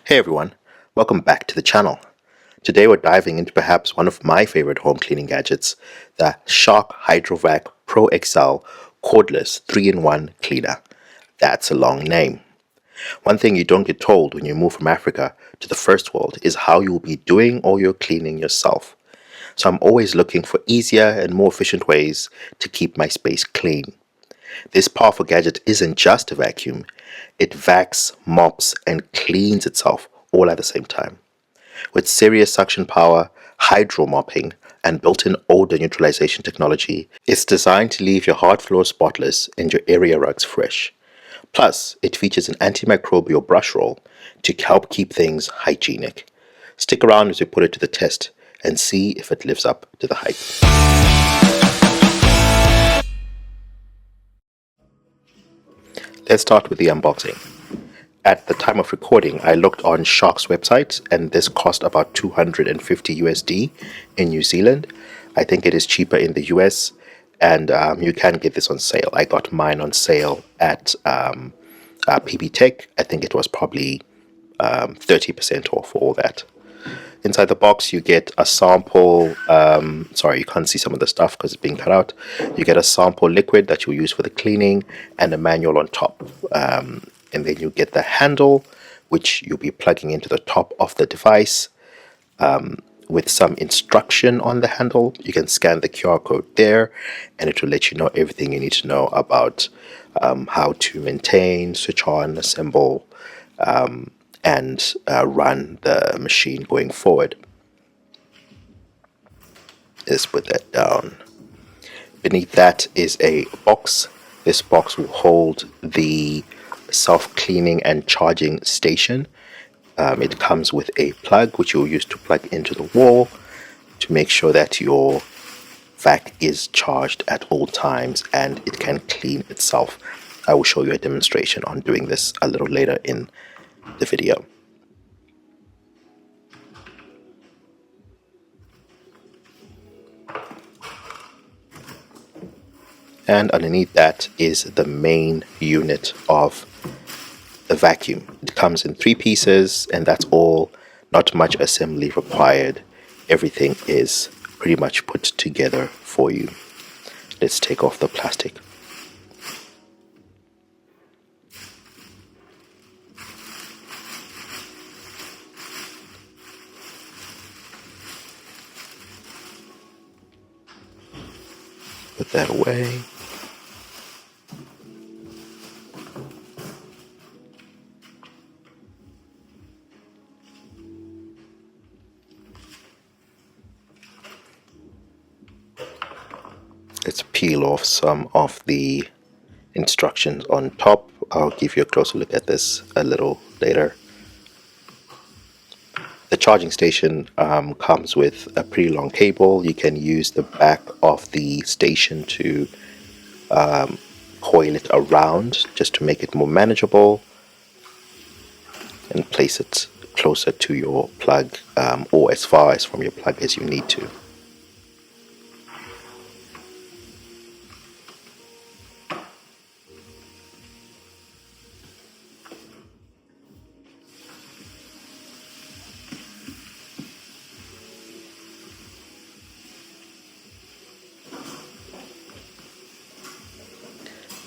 Hey everyone, welcome back to the channel. Today we're diving into perhaps one of my favorite home cleaning gadgets, the Shark HydroVac Pro XL Cordless 3-in-1 Cleaner. That's a long name. One thing you don't get told when you move from Africa to the first world is how you will be doing all your cleaning yourself. So I'm always looking for easier and more efficient ways to keep my space clean. This powerful gadget isn't just a vacuum, it vacs, mops, and cleans itself all at the same time. With serious suction power, hydro mopping, and built-in odor neutralization technology, it's designed to leave your hard floor spotless and your area rugs fresh. Plus, it features an antimicrobial brush roll to help keep things hygienic. Stick around as we put it to the test and see if it lives up to the hype. Let's start with the unboxing. At the time of recording, I looked on Shark's website and this cost about 250 USD in New Zealand. I think it is cheaper in the US and you can get this on sale. I got mine on sale at PB Tech. I think it was probably 30% off for all that. Inside the box, you get a sample. Sorry, you can't see some of the stuff because it's being cut out. You get a sample liquid that you'll use for the cleaning and a manual on top. And then you get the handle, which you'll be plugging into the top of the device with some instruction on the handle. You can scan the QR code there, and it will let you know everything you need to know about how to maintain, switch on, assemble, and run the machine going forward. Let's put that down. Beneath that is a box. This box will hold the self-cleaning and charging station. It comes with a plug which you'll use to plug into the wall to make sure that your vac is charged at all times and it can clean itself. I will show you a demonstration on doing this a little later in the video. And underneath that is the main unit of the vacuum. It comes in 3 pieces and that's all. Not much assembly required. Everything is pretty much put together for you. Let's take off the plastic. Put that away. Let's peel off some of the instructions on top. I'll give you a closer look at this a little later. The charging station comes with a pretty long cable. You can use the back of the station to coil it around just to make it more manageable and place it closer to your plug or as far as from your plug as you need to.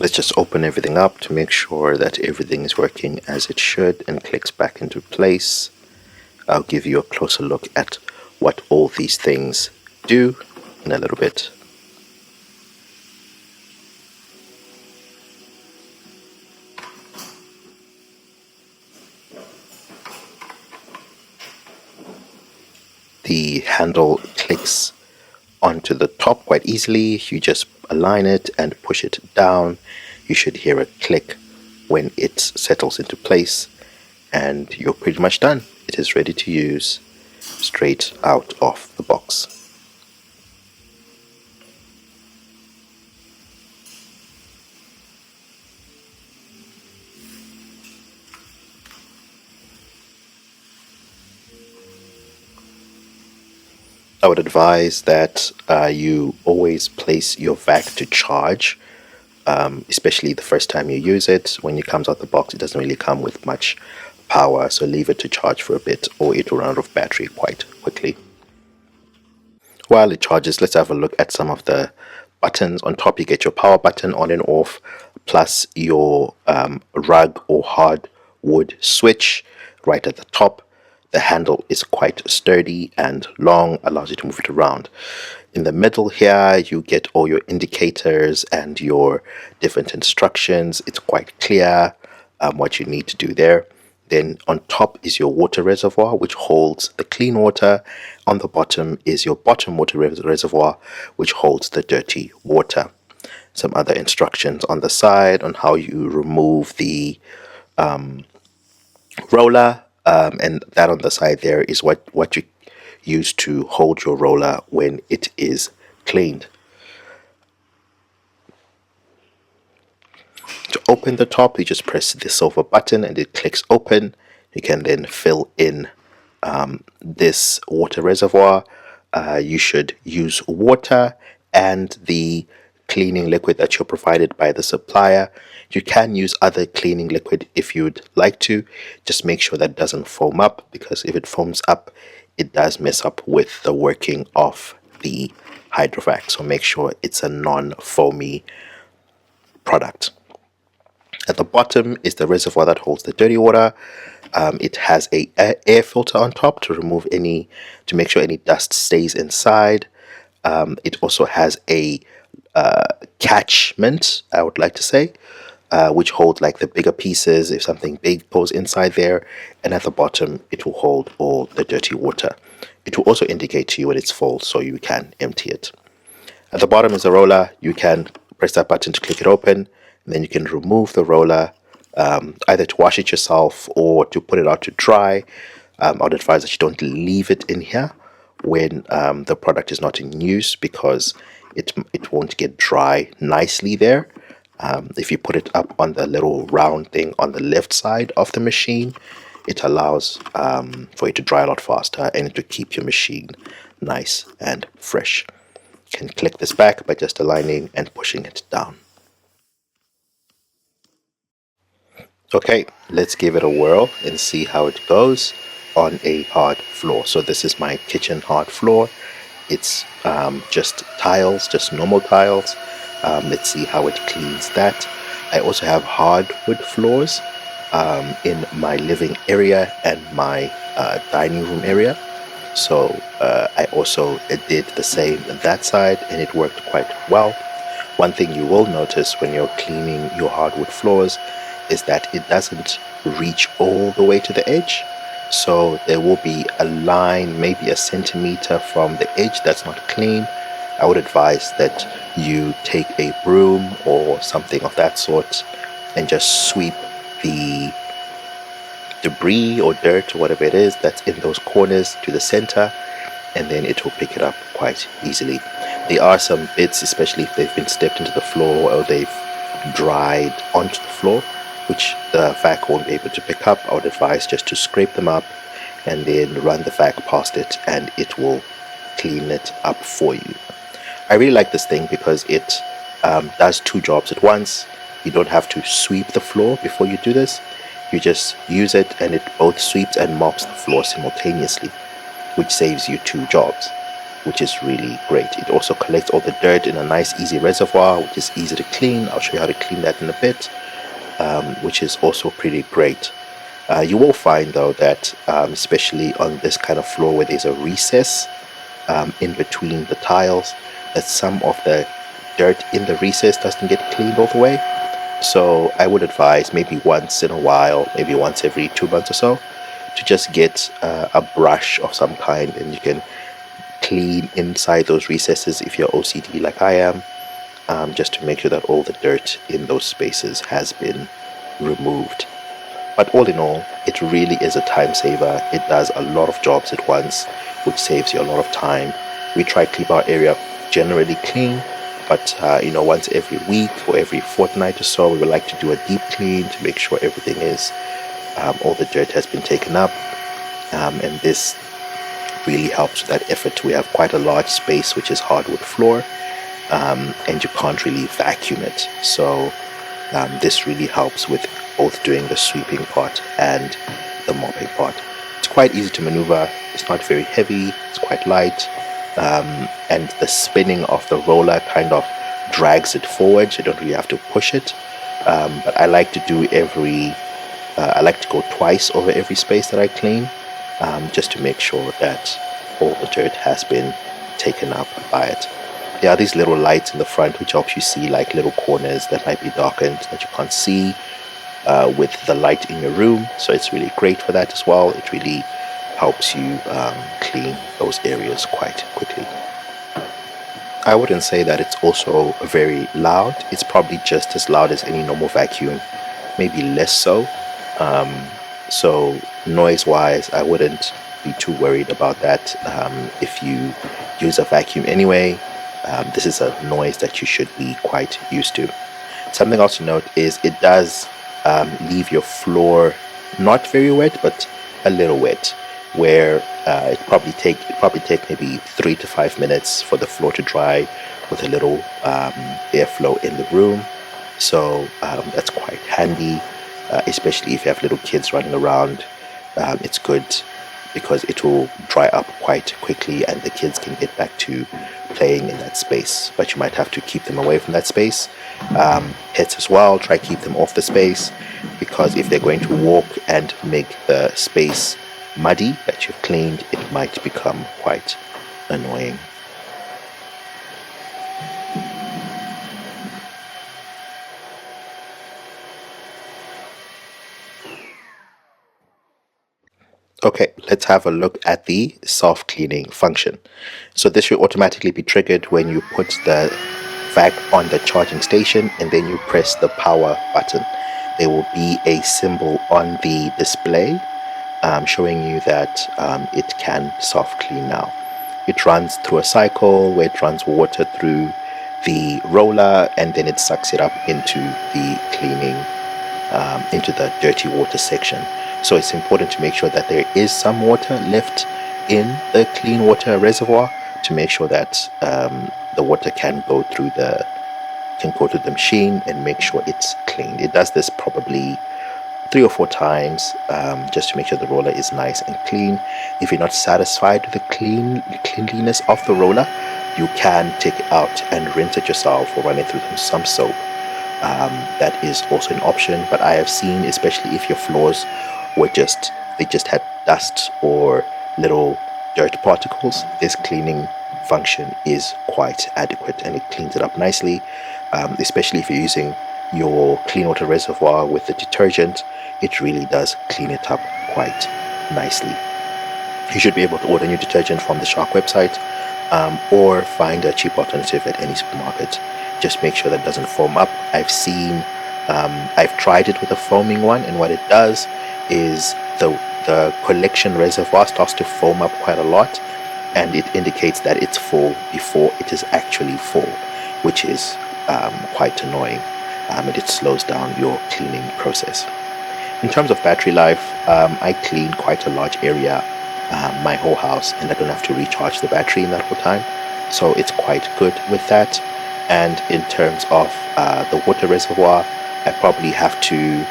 Let's just open everything up to make sure that everything is working as it should and clicks back into place. I'll give you a closer look at what all these things do in a little bit. The handle clicks onto the top quite easily. You just align it and push it down. You should hear a click when it settles into place and you're pretty much done. It is ready to use straight out of the box. I would advise that you always place your vac to charge, especially the first time you use it. When it comes out the box, it doesn't really come with much power, so leave it to charge for a bit or it will run out of battery quite quickly. While it charges, let's have a look at some of the buttons. On top you get your power button on and off, plus your rug or hardwood switch right at the top. The handle is quite sturdy and long, allows you to move it around. In the middle here you get all your indicators and your different instructions. It's quite clear what you need to do there. Then on top is your water reservoir, which holds the clean water. On the bottom is your bottom water reservoir, which holds the dirty water. Some other instructions on the side on how you remove the roller, and that on the side there is what you use to hold your roller when it is cleaned. To open the top, you just press the silver button and it clicks open. You can then fill in this water reservoir. You should use water and the cleaning liquid that you're provided by the supplier. You can use other cleaning liquid if you'd like to. Just make sure that it doesn't foam up, because if it foams up, it does mess up with the working of the HydroVac. So make sure it's a non-foamy product. At the bottom is the reservoir that holds the dirty water. It has a air filter on top to make sure any dust stays inside. It also has a catchment, I would like to say, which holds like the bigger pieces if something big goes inside there. And at the bottom it will hold all the dirty water. It will also indicate to you when it's full, so you can empty it. At the bottom is a roller. You can press that button to click it open. Then you can remove the roller, either to wash it yourself or to put it out to dry. I would advise that you don't leave it in here when the product is not in use, because it won't get dry nicely there. If you put it up on the little round thing on the left side of the machine, it allows for it to dry a lot faster and to keep your machine nice and fresh. You can click this back by just aligning and pushing it down. Okay, let's give it a whirl and see how it goes on a hard floor. So this is my kitchen hard floor. It's just tiles, just normal tiles. Let's see how it cleans that. I also have hardwood floors in my living area and my dining room area. So I also did the same on that side, and it worked quite well. One thing you will notice when you're cleaning your hardwood floors is that it doesn't reach all the way to the edge. So there will be a line, maybe a centimeter from the edge that's not clean. I would advise that you take a broom or something of that sort and just sweep the debris or dirt or whatever it is that's in those corners to the center, and then it will pick it up quite easily. There are some bits, especially if they've been stepped into the floor or they've dried onto the floor, which the vac won't be able to pick up. I would advise just to scrape them up and then run the vac past it, and it will clean it up for you. I really like this thing because it does two jobs at once. You don't have to sweep the floor before you do this. You just use it and it both sweeps and mops the floor simultaneously, which saves you two jobs, which is really great. It also collects all the dirt in a nice easy reservoir, which is easy to clean. I'll show you how to clean that in a bit, which is also pretty great. You will find though that especially on this kind of floor where there's a recess in between the tiles, that some of the dirt in the recess doesn't get cleaned all the way. So I would advise maybe once in a while, maybe once every 2 months or so, to just get a brush of some kind, and you can clean inside those recesses if you're OCD like I am, just to make sure that all the dirt in those spaces has been removed. But all in all, it really is a time saver. It does a lot of jobs at once, which saves you a lot of time. We try to keep our area generally clean, but once every week or every fortnight or so, we would like to do a deep clean to make sure everything is all the dirt has been taken up, and this really helps with that effort. We have quite a large space which is hardwood floor, and you can't really vacuum it, so this really helps with both doing the sweeping part and the mopping part. It's quite easy to maneuver, it's not very heavy, it's quite light, and the spinning of the roller kind of drags it forward, so you don't really have to push it. But I like to do I like to go twice over every space that I clean, just to make sure that all the dirt has been taken up by it. There are these little lights in the front which helps you see like little corners that might be darkened that you can't see with the light in your room, so it's really great for that as well. It really helps you clean those areas quite quickly. I wouldn't say that it's also very loud. It's probably just as loud as any normal vacuum, maybe less so. So noise wise, I wouldn't be too worried about that. If you use a vacuum anyway, this is a noise that you should be quite used to. Something else to note is it does leave your floor not very wet, but a little wet, where it probably take maybe 3 to 5 minutes for the floor to dry with a little airflow in the room. So that's quite handy, especially if you have little kids running around. It's good because it will dry up quite quickly and the kids can get back to playing in that space, but you might have to keep them away from that space. Pets as well, try keep them off the space, because if they're going to walk and make the space muddy that you've cleaned, it might become quite annoying. Okay, let's have a look at the self-cleaning function. So this will automatically be triggered when you put the vac on the charging station and then you press the power button. There will be a symbol on the display showing you that it can self-clean now. It runs through a cycle where it runs water through the roller and then it sucks it up into the cleaning, into the dirty water section. So it's important to make sure that there is some water left in the clean water reservoir to make sure that the water can go through the machine and make sure it's clean. It does this probably 3 or 4 times just to make sure the roller is nice and clean. If you're not satisfied with the cleanliness of the roller, you can take it out and rinse it yourself or run it through some soap. That is also an option, but I have seen, especially if your floors were just had dust or little dirt particles, this cleaning function is quite adequate and it cleans it up nicely, especially if you're using your clean water reservoir with the detergent. It really does clean it up quite nicely. You should be able to order new detergent from the Shark website, or find a cheap alternative at any supermarket. Just make sure that it doesn't foam up. I've tried it with a foaming one, and what it does is the collection reservoir starts to foam up quite a lot, and it indicates that it's full before it is actually full, which is quite annoying, and it slows down your cleaning process. In terms of battery life, I clean quite a large area, my whole house, and I don't have to recharge the battery in that whole time, so it's quite good with that. And in terms of the water reservoir, I probably have to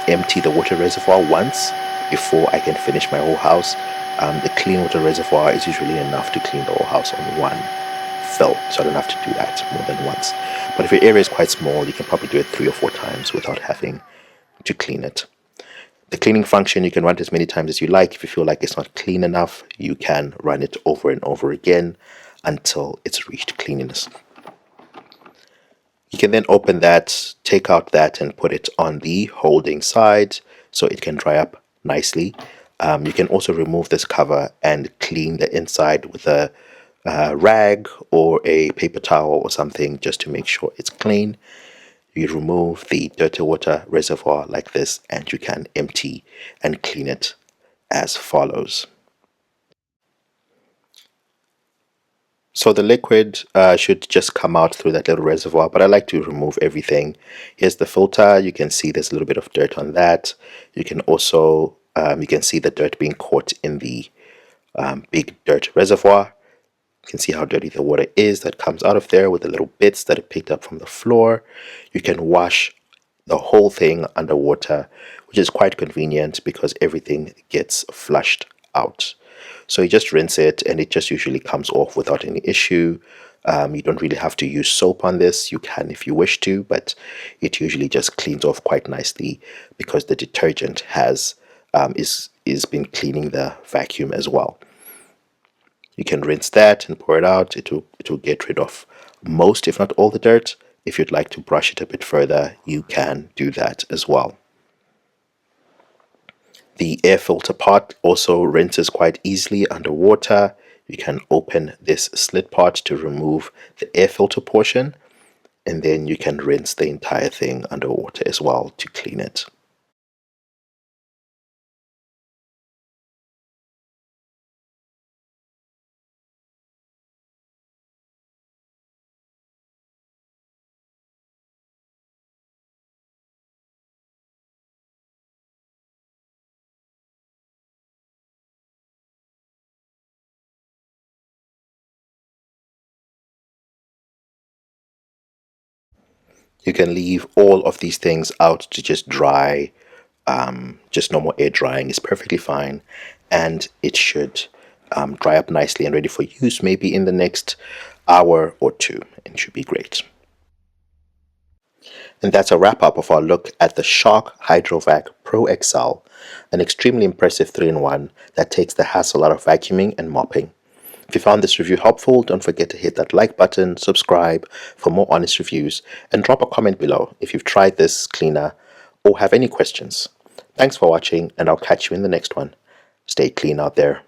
empty the water reservoir once before I can finish my whole house. The clean water reservoir is usually enough to clean the whole house on one fill, so I don't have to do that more than once. But if your area is quite small, you can probably do it 3 or 4 times without having to clean it. The cleaning function, you can run it as many times as you like. If you feel like it's not clean enough, you can run it over and over again until it's reached cleanliness. You can then open that, take out that, and put it on the holding side so it can dry up nicely. You can also remove this cover and clean the inside with a rag or a paper towel or something just to make sure it's clean. You remove the dirty water reservoir like this and you can empty and clean it as follows. So the liquid should just come out through that little reservoir, but I like to remove everything. Here's the filter. You can see there's a little bit of dirt on that. You can also you can see the dirt being caught in the big dirt reservoir. You can see how dirty the water is that comes out of there with the little bits that are picked up from the floor. You can wash the whole thing underwater, which is quite convenient because everything gets flushed out. So you just rinse it and it just usually comes off without any issue. You don't really have to use soap on this. You can if you wish to, but it usually just cleans off quite nicely because the detergent has is been cleaning the vacuum as well. You can rinse that and pour it out. It will get rid of most, if not all, the dirt. If you'd like to brush it a bit further, you can do that as well. The air filter part also rinses quite easily underwater. You can open this slit part to remove the air filter portion, and then you can rinse the entire thing underwater as well to clean it. You can leave all of these things out to just dry. Just normal air drying is perfectly fine, and it should dry up nicely and ready for use maybe in the next hour or two, and should be great. And that's a wrap up of our look at the Shark HydroVac Pro XL, an extremely impressive 3-in-1 that takes the hassle out of vacuuming and mopping. If you found this review helpful, don't forget to hit that like button, subscribe for more honest reviews, and drop a comment below if you've tried this cleaner or have any questions. Thanks for watching, and I'll catch you in the next one. Stay clean out there.